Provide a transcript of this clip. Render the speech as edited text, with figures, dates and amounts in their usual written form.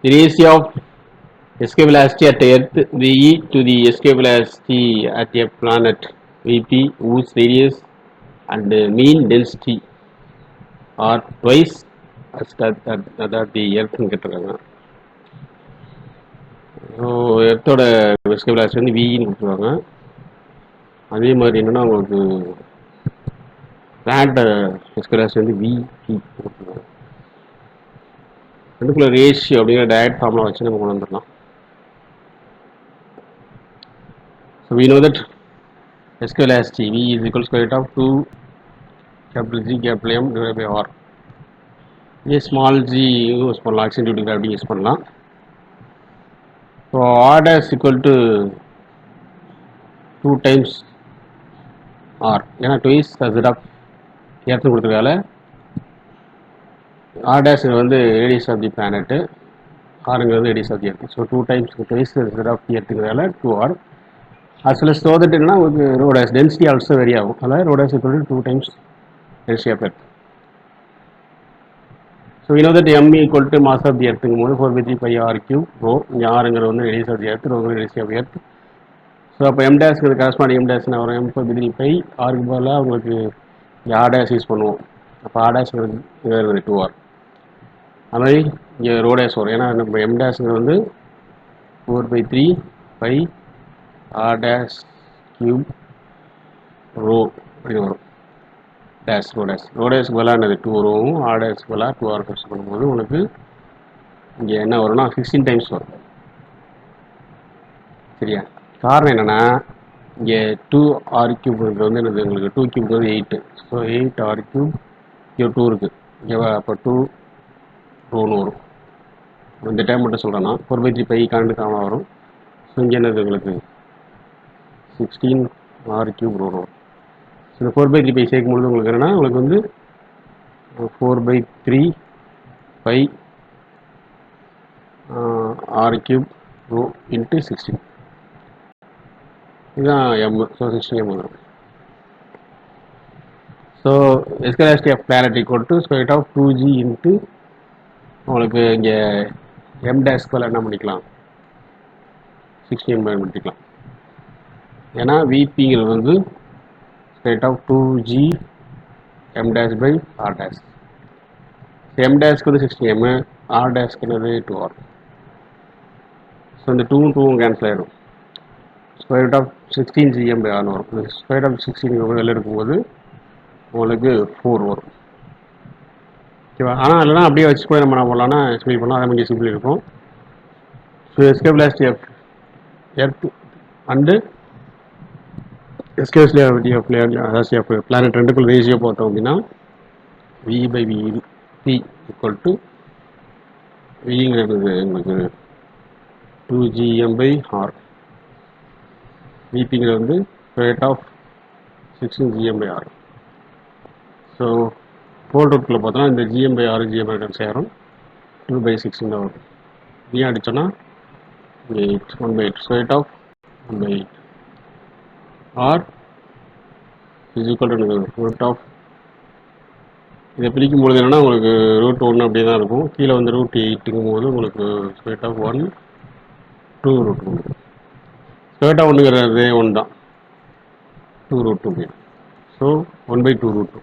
the ratio of escape velocity at Earth VE to the escape velocity at a planet VP whose radius and mean density are twice as that the Earth கேட்டிருக்காங்க. So எர்த்தோட escape velocity வந்து வின்னு கொடுத்துருவாங்க. அதே மாதிரி என்னன்னா உங்களுக்கு planet escape velocity வந்து VP கொடுத்துருவாங்க. ரெண்டுக்குள்ள ratio அப்படிங்கிற டயட் ஃபார்முலா வச்சு நம்ம கொண்டு வந்துடலாம். So we know that escape velocity V is equal to square root of 2 capital G capital M divided by R. A small g use பண்ணலாம், accelerating gravity use பண்ணலாம். So R dash equal to 2 times R, ஏன்னா twice the z of earth கொடுத்துருக்கால R dash வந்து radius of the planet, Rங்கிறது radius of the earth. So 2 times twice the z of the earthங்கிறதால 2R. as well as so that என்னன்னா உங்களுக்கு rho dash density also vary ஆகும். அதாவது rho dash equal to 2 times density of earth. So we know that m equal to mass of the earthங்கும் போது 4/3 pi r cube rho, இங்கே rங்கிறது வந்து radius of the earth, rho radius of the earth. So அப்போ m dash corresponding m dash வரும் m/3 pi r பதிலாக உங்களுக்கு r dash use பண்ணுவோம். அப்போ r dash வேறு 2r. அது மாதிரி இங்கே rho dash வரும், ஏன்னா நம்ம m dashங்கிறது வந்து 4/3 pi r dash cube rho அப்படின்னு வரும். டேஷ் ரோ டேஷ்க்கு பதிலாக என்னது 2 வரும், ஆர் டேஷ்க்கு பதிலாக 2r சப்ஸ்டிட் பண்ணும்போது உங்களுக்கு இங்கே என்ன வரும்னா 16 டைம்ஸ் வரும். சரியா? காரணம் என்னென்னா இங்கே 2r கியூப் வந்து என்னது உங்களுக்கு 2 கியூப் வந்து 8. ஸோ 8r கியூப் இங்கே 2 இருக்குது ஓகேவா? அப்போ 2 ரோன்னு வரும். இந்த டைம் மட்டும் சொல்கிறேன்னா 4/3 பை கரண்ட் காமனாக வரும். ஸோ இங்கே என்னது உங்களுக்கு 16r கியூப் ரோன்னு வரும். இந்த 4/3 பை சேர்க்கும்பொழுது உங்களுக்கு என்னென்னா உங்களுக்கு வந்து 4/3 pi r cube rho into 16, இதுதான் m. ஸோ 16m வரும். So escape velocity of planet equal to square root of 2g into உங்களுக்கு இங்கே m dash பதில் என்ன பண்ணிக்கலாம் 16m பயன்படுத்திக்கலாம். ஏன்னா விபிங்கிறது வந்து square root of 2g m dash by r dash. m dashக்கு வந்து 16m, r dashக்கு என்னது 2r. ஸோ இந்த 2 கேன்சல் ஆகிடும். Square root of 16gm by r வரும். ஸ்கொயர் ரூட் ஆஃப் 16 வெளில இருக்கும்போது உங்களுக்கு 4 வரும். ஓகேவா? ஆனால் இல்லைனா அப்படியே வச்சு போய் நம்ம என்ன பண்ணலாம்னா எக்ஸ்பிளைன் பண்ணலாம், அதை மாதிரி சிம்பிள் இருக்கும். So escape velocity of earth and escape velocity of planet ரெண்டுக்குள்ள ரேஷியோ பார்த்தோம் அப்படின்னா v by vp equal to விங்கிறது உங்களுக்கு 2gm by r, விபிங்கிறது வந்து rate of 16gm by r. So full ரூட்குள்ளே பார்த்தோன்னா இந்த gm by r gm by சேரும் 2/16 தான் வரும். v அடித்தோன்னா 8 1/8 so rate of 1/8 r is equal to root of, இதை பிரிக்கும் பொழுது என்னென்னா உங்களுக்கு ரூட் 1 அப்படியே தான் இருக்கும். கீழே வந்து ரூட் 8ங்கும் போது உங்களுக்கு rate of 1 2 root 1. Square of 1ங்கிறது 1 தான், 2 ரூட் 2. So 1/2 root 2.